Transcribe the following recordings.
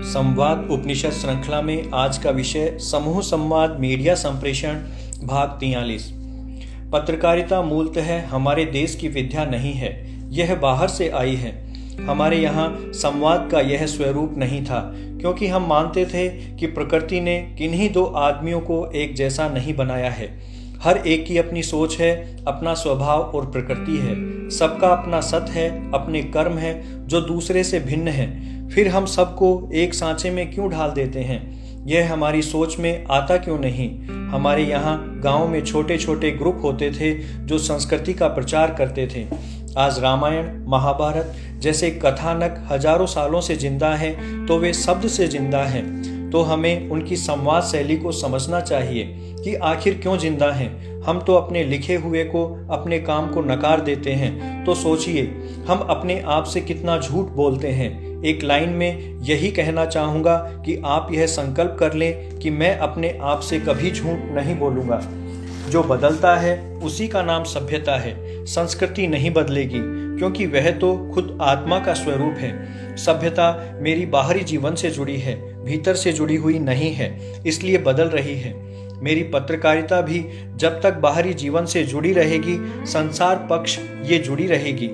संवाद उपनिषद श्रृंखला में आज का विषय समूह संवाद मीडिया संप्रेषण भाग 43। पत्रकारिता मूलतः हमारे देश की विद्या नहीं है, यह बाहर से आई है। हमारे यहाँ संवाद का यह स्वरूप नहीं था, क्योंकि हम मानते थे कि प्रकृति ने किन्हीं दो आदमियों को एक जैसा नहीं बनाया है। हर एक की अपनी सोच है, अपना स्वभाव और प्रकृति है। सबका अपना सत्य है, अपने कर्म है जो दूसरे से भिन्न है। फिर हम सबको एक सांचे में क्यों ढाल देते हैं? यह हमारी सोच में आता क्यों नहीं? हमारे यहाँ गांव में छोटे छोटे ग्रुप होते थे जो संस्कृति का प्रचार करते थे। आज रामायण महाभारत जैसे कथानक हजारों सालों से जिंदा है, तो वे शब्द से जिंदा हैं। तो हमें उनकी संवाद शैली को समझना चाहिए कि आखिर क्यों जिंदा हैं। हम तो अपने लिखे हुए को, अपने काम को नकार देते हैं। तो सोचिए, हम अपने आप से कितना झूठ बोलते हैं। एक लाइन में यही कहना चाहूँगा कि आप यह संकल्प कर लें कि मैं अपने आप से कभी झूठ नहीं बोलूँगा। जो बदलता है उसी का नाम सभ्यता है। संस्कृति नहीं बदलेगी, क्योंकि वह तो खुद आत्मा का स्वरूप है। सभ्यता मेरी बाहरी जीवन से जुड़ी है, भीतर से जुड़ी हुई नहीं है, इसलिए बदल रही है। मेरी पत्रकारिता भी जब तक बाहरी जीवन से जुड़ी रहेगी, संसार पक्ष ये जुड़ी रहेगी,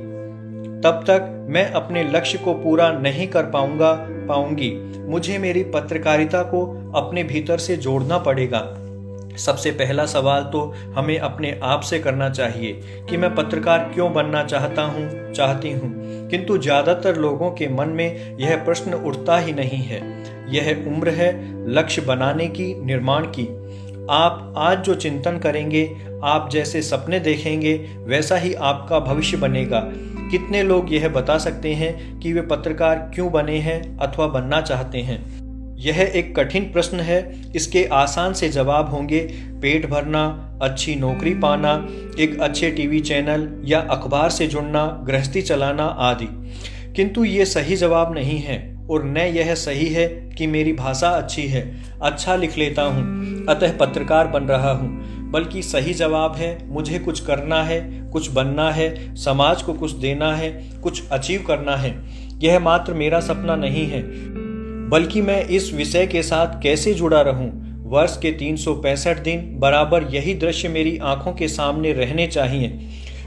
तब तक मैं अपने लक्ष्य को पूरा नहीं कर पाऊंगी। मुझे मेरी पत्रकारिता को अपने भीतर से जोड़ना पड़ेगा। सबसे पहला सवाल तो हमें अपने आप से करना चाहिए कि मैं पत्रकार क्यों बनना चाहती हूँ। किंतु ज्यादातर लोगों के मन में यह प्रश्न उठता ही नहीं है। यह उम्र है लक्ष्य बनाने की, निर्माण की। आप आज जो चिंतन करेंगे, आप जैसे सपने देखेंगे, वैसा ही आपका भविष्य बनेगा। कितने लोग यह बता सकते हैं कि वे पत्रकार क्यों बने हैं अथवा बनना चाहते हैं? यह एक कठिन प्रश्न है। इसके आसान से जवाब होंगे पेट भरना, अच्छी नौकरी पाना, एक अच्छे टीवी चैनल या अखबार से जुड़ना, गृहस्थी चलाना आदि। किंतु ये सही जवाब नहीं है, और न यह सही है कि मेरी भाषा अच्छी है, अच्छा लिख लेता हूँ, अतः पत्रकार बन रहा हूँ। बल्कि सही जवाब है मुझे कुछ करना है, कुछ बनना है, समाज को कुछ देना है, कुछ अचीव करना है। यह मात्र मेरा सपना नहीं है, बल्कि मैं इस विषय के साथ कैसे जुड़ा रहूं। वर्ष के 365 दिन बराबर यही दृश्य मेरी आंखों के सामने रहने चाहिए।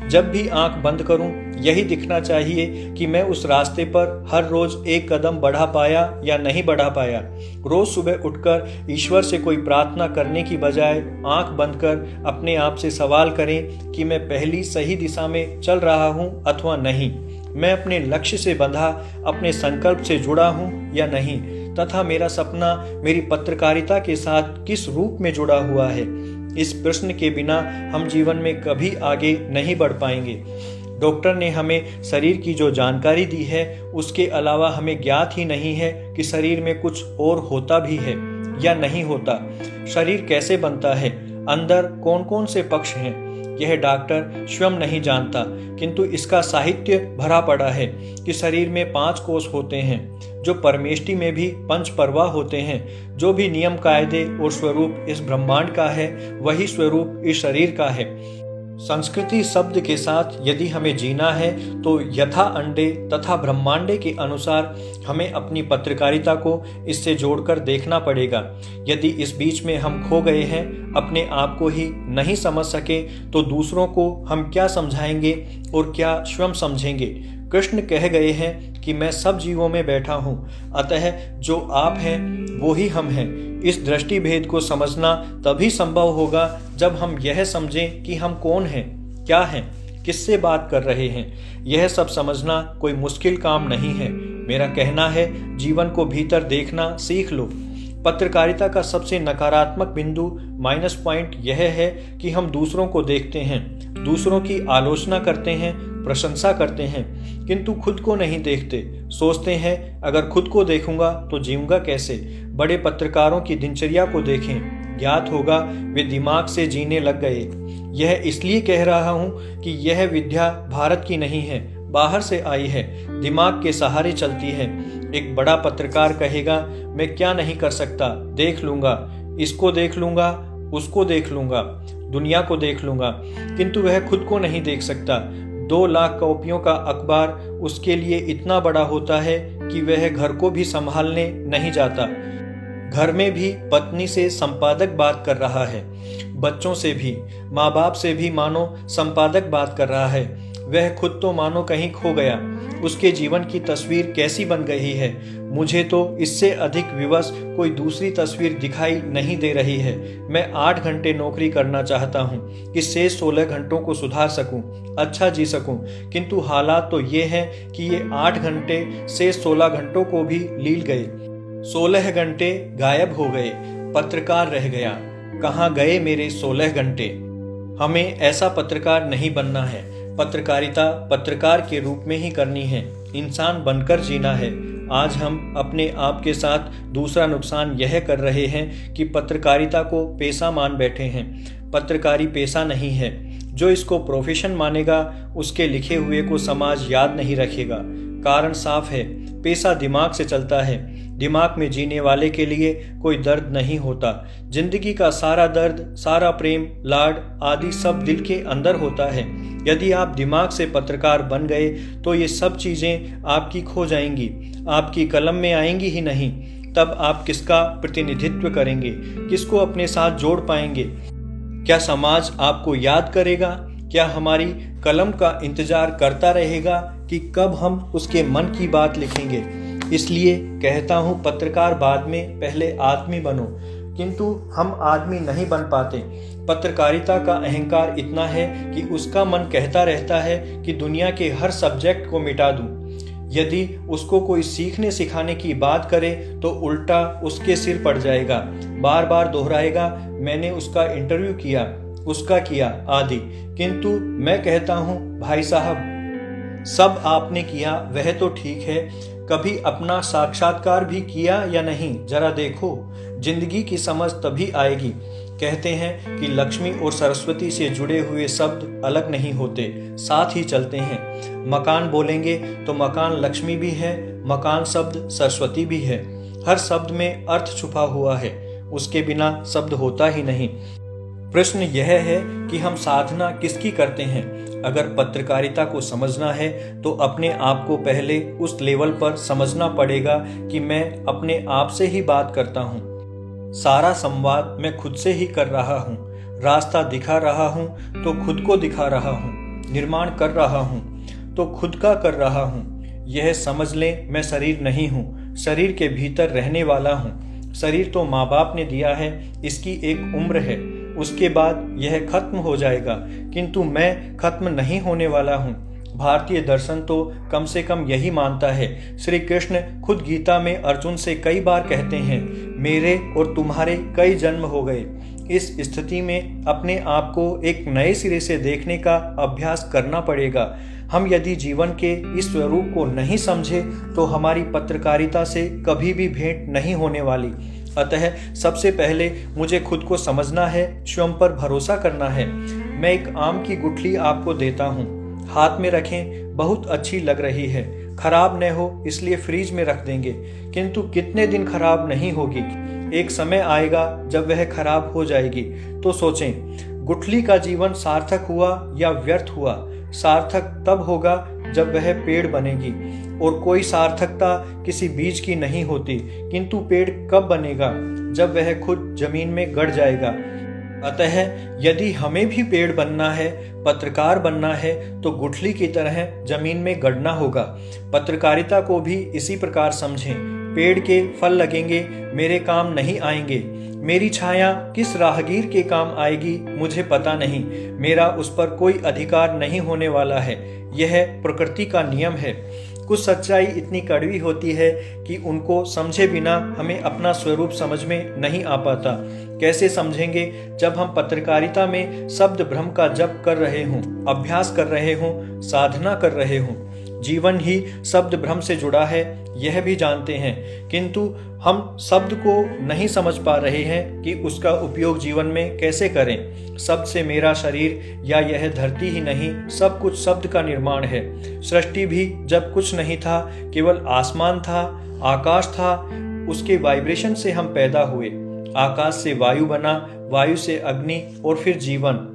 जब भी आंख बंद करूं, यही दिखना चाहिए कि मैं उस रास्ते पर हर रोज एक कदम बढ़ा पाया या नहीं बढ़ा पाया। रोज सुबह उठकर ईश्वर से कोई प्रार्थना करने की बजाय आंख बंद कर अपने आप से सवाल करें कि मैं पहली सही दिशा में चल रहा हूं अथवा नहीं। मैं अपने लक्ष्य से बंधा, अपने संकल्प से जुड़ा हूं या नहीं, तथा मेरा सपना मेरी पत्रकारिता के साथ किस रूप में जुड़ा हुआ है। इस प्रश्न के बिना हम जीवन में कभी आगे नहीं बढ़ पाएंगे। डॉक्टर ने हमें शरीर की जो जानकारी दी है, उसके अलावा हमें ज्ञात ही नहीं है कि शरीर में कुछ और होता भी है या नहीं होता। शरीर कैसे बनता है, अंदर कौन कौन से पक्ष हैं, यह डॉक्टर स्वयं नहीं जानता। किंतु इसका साहित्य भरा पड़ा है कि शरीर में 5 कोष होते हैं, जो परमेष्टि में भी 5 पर्वा होते हैं। जो भी नियम कायदे और स्वरूप इस ब्रह्मांड का है, वही स्वरूप इस शरीर का है। संस्कृति शब्द के साथ यदि हमें जीना है, तो यथा अंडे तथा ब्रह्मांडे के अनुसार हमें अपनी पत्रकारिता को इससे जोड़कर देखना पड़ेगा। यदि इस बीच में हम खो गए हैं, अपने आप को ही नहीं समझ सके, तो दूसरों को हम क्या समझाएंगे और क्या स्वयं समझेंगे? कृष्ण कह गए हैं कि मैं सब जीवों में बैठा हूँ, अतः जो आप हैं वो ही हम हैं। इस दृष्टि भेद को समझना तभी संभव होगा जब हम यह समझें कि हम कौन हैं, क्या हैं, किससे बात कर रहे हैं। यह सब समझना कोई मुश्किल काम नहीं है। मेरा कहना है, जीवन को भीतर देखना सीख लो। पत्रकारिता का सबसे नकारात्मक बिंदु, माइनस पॉइंट यह है कि हम दूसरों को देखते हैं, दूसरों की आलोचना करते हैं, प्रशंसा करते हैं, किंतु खुद को नहीं देखते। सोचते हैं अगर खुद को देखूंगा तो जीऊंगा कैसे। बड़े पत्रकारों की दिनचर्या को देखें, ज्ञात होगा वे दिमाग से जीने लग गए। यह इसलिए कह रहा हूं कि यह विद्या भारत की नहीं है, बाहर से आई है, दिमाग के सहारे चलती है। एक बड़ा पत्रकार कहेगा, मैं क्या नहीं कर सकता, देख लूंगा, इसको देख लूंगा, उसको देख लूंगा, दुनिया को देख लूंगा, किंतु वह खुद को नहीं देख सकता। 2 लाख कॉपियों का अखबार उसके लिए इतना बड़ा होता है कि वह घर को भी संभालने नहीं जाता। घर में भी पत्नी से संपादक बात कर रहा है, बच्चों से भी, माँ बाप से भी मानो संपादक बात कर रहा है। वह खुद तो मानो कहीं खो गया। उसके जीवन की तस्वीर कैसी बन गई है। मुझे तो इससे अधिक विवश कोई दूसरी तस्वीर दिखाई नहीं दे रही है। मैं 8 घंटे नौकरी करना चाहता हूँ कि शेष 16 घंटों को सुधार सकूँ, अच्छा जी सकूँ, किंतु हालात तो ये हैं कि ये 8 घंटे शेष 16 घंटों को भी लील गए। 16 घंटे गायब हो गए, पत्रकार रह गया। कहाँ गए मेरे 16 घंटे। हमें ऐसा पत्रकार नहीं बनना है। पत्रकारिता पत्रकार के रूप में ही करनी है, इंसान बनकर जीना है। आज हम अपने आप के साथ दूसरा नुकसान यह कर रहे हैं कि पत्रकारिता को पेशा मान बैठे हैं। पत्रकारी पेशा नहीं है। जो इसको प्रोफेशन मानेगा उसके लिखे हुए को समाज याद नहीं रखेगा। कारण साफ है, पेशा दिमाग से चलता है। दिमाग में जीने वाले के लिए कोई दर्द नहीं होता। जिंदगी का सारा दर्द, सारा प्रेम, लाड आदि सब दिल के अंदर होता है। यदि आप दिमाग से पत्रकार बन गए तो ये सब चीजें आपकी खो जाएंगी, आपकी कलम में आएंगी ही नहीं। तब आप किसका प्रतिनिधित्व करेंगे, किसको अपने साथ जोड़ पाएंगे? क्या समाज आपको याद करेगा? क्या हमारी कलम का इंतजार करता रहेगा कि कब हम उसके मन की बात लिखेंगे? इसलिए कहता हूँ, पत्रकार बाद में, पहले आदमी बनो। किंतु हम आदमी नहीं बन पाते। पत्रकारिता का अहंकार इतना है कि उसका मन कहता रहता है कि दुनिया के हर सब्जेक्ट को मिटा दूं। यदि उसको कोई सीखने सिखाने की बात करे तो उल्टा उसके सिर पड़ जाएगा। बार बार दोहराएगा, मैंने उसका इंटरव्यू किया, उसका किया आदि। किंतु मैं कहता हूँ, भाई साहब, सब आपने किया वह तो ठीक है, कभी अपना साक्षात्कार भी किया या नहीं, जरा देखो। जिंदगी की समझ तभी आएगी। कहते हैं कि लक्ष्मी और सरस्वती से जुड़े हुए शब्द अलग नहीं होते, साथ ही चलते हैं। मकान बोलेंगे तो मकान लक्ष्मी भी है, मकान शब्द सरस्वती भी है। हर शब्द में अर्थ छुपा हुआ है, उसके बिना शब्द होता ही नहीं। प्रश्न यह है कि हम साधना किसकी करते हैं? अगर पत्रकारिता को समझना है तो अपने आप को पहले उस लेवल पर समझना पड़ेगा कि मैं अपने आप से ही बात करता हूँ। सारा संवाद मैं खुद से ही कर रहा हूँ। रास्ता दिखा रहा हूँ तो खुद को दिखा रहा हूँ। निर्माण कर रहा हूँ तो खुद का कर रहा हूँ। यह समझ लें, मैं शरीर नहीं हूँ, शरीर के भीतर रहने वाला हूँ। शरीर तो माँ बाप ने दिया है, इसकी एक उम्र है, उसके बाद यह खत्म हो जाएगा, किंतु मैं खत्म नहीं होने वाला हूँ। भारतीय दर्शन तो कम से कम यही मानता है। श्री कृष्ण खुद गीता में अर्जुन से कई बार कहते हैं, मेरे और तुम्हारे कई जन्म हो गए। इस स्थिति में अपने आप को एक नए सिरे से देखने का अभ्यास करना पड़ेगा। हम यदि जीवन के इस स्वरूप को नहीं समझे तो हमारी पत्रकारिता से कभी भी भेंट नहीं होने वाली। अतः सबसे पहले मुझे खुद को समझना है, स्वयं पर भरोसा करना है। मैं एक आम की गुठली आपको देता हूँ, हाथ में रखें, बहुत अच्छी लग रही है। खराब न हो इसलिए फ्रीज में रख देंगे, किंतु कितने दिन खराब नहीं होगी। एक समय आएगा जब वह खराब हो जाएगी। तो सोचें, गुठली का जीवन सार्थक हुआ या व्यर्थ हुआ? सार्थक तब होगा जब वह पेड़ बनेगी। और कोई सार्थकता किसी बीज की नहीं होती, किंतु पेड़ कब बनेगा? जब वह खुद जमीन में गड़ जाएगा। अतः यदि हमें भी पेड़ बनना है, पत्रकार बनना है, तो गुठली की तरह जमीन में गड़ना होगा। पत्रकारिता को भी इसी प्रकार समझें। पेड़ के फल लगेंगे, मेरे काम नहीं आएंगे। मेरी छाया किस राहगीर के काम आएगी मुझे पता नहीं। मेरा उस पर कोई अधिकार नहीं होने वाला है। यह प्रकृति का नियम है। कुछ सच्चाई इतनी कड़वी होती है कि उनको समझे बिना हमें अपना स्वरूप समझ में नहीं आ पाता। कैसे समझेंगे जब हम पत्रकारिता में शब्द भ्रम का जप कर रहे हों, अभ्यास कर रहे हों, साधना कर रहे हों। जीवन ही शब्द भ्रम से जुड़ा है, यह भी जानते हैं, किंतु हम शब्द को नहीं समझ पा रहे हैं कि उसका उपयोग जीवन में कैसे करें। शब्द से मेरा शरीर या यह धरती ही नहीं, सब कुछ शब्द का निर्माण है। सृष्टि भी जब कुछ नहीं था, केवल आसमान था, आकाश था, उसके वाइब्रेशन से हम पैदा हुए। आकाश से वायु बना, वायु से अग्नि और फिर जीवन।